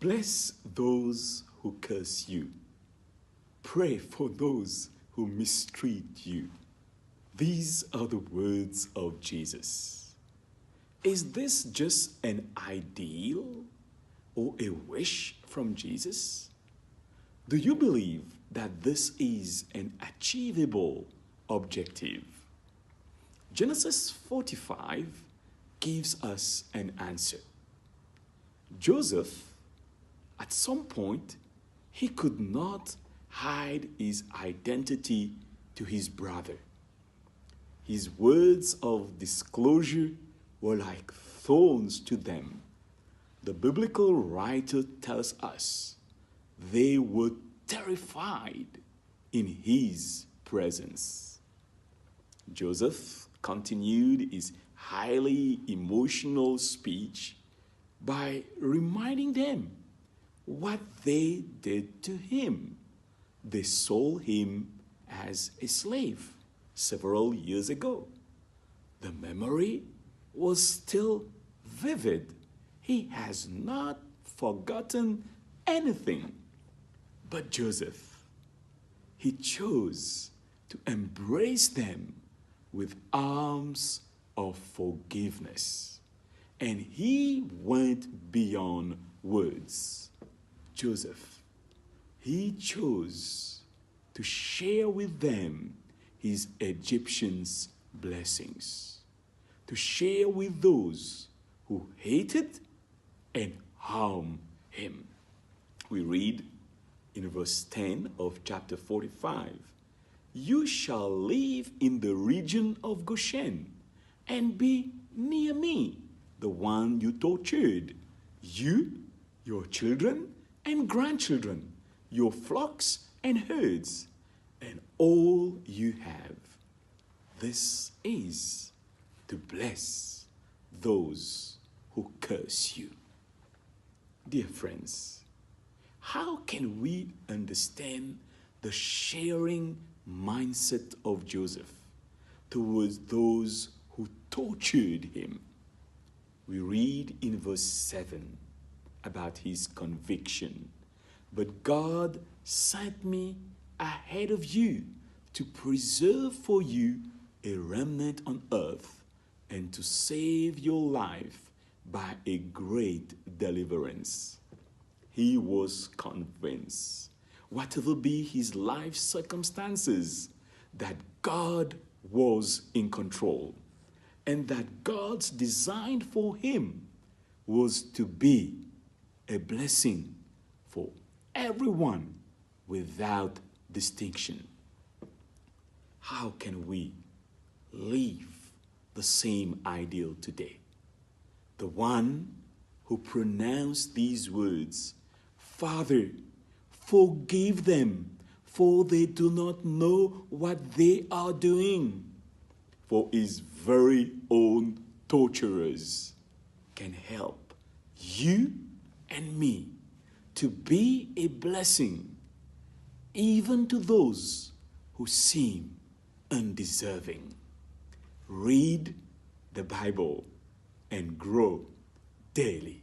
Bless those who curse you. Pray for those who mistreat you. These are the words of Jesus. Is this just an ideal or a wish from Jesus? Do you believe that this is an achievable objective? Genesis 45 gives us an answer. Joseph, at some point, he could not hide his identity to his brother. His words of disclosure were like thorns to them. The biblical writer tells us they were terrified in his presence. Joseph continued his highly emotional speech by reminding them what they did to him. They sold him as a slave several years ago. The memory was still vivid. He has not forgotten anything. But Joseph, he chose to embrace them with arms of forgiveness. And he went beyond words. Joseph, he chose to share with them his Egyptians' blessings, to share with those who hated and harmed him. We read in verse 10 of chapter 45, "You shall live in the region of Goshen and be near me, the one you tortured, you, your children and grandchildren, your flocks and herds, and all you have." This is to bless those who curse you. Dear friends, how can we understand the sharing mindset of Joseph towards those who tortured him? We read in verse 7 about his conviction. "But God sent me ahead of you to preserve for you a remnant on earth and to save your life by a great deliverance." He was convinced, whatever be his life circumstances, that God was in control and that God's design for him was to be a blessing for everyone without distinction. How can we live the same ideal today? The one who pronounced these words, "Father, forgive them, for they do not know what they are doing," for his very own torturers, can help you and me to be a blessing even to those who seem undeserving. Read the Bible and grow daily.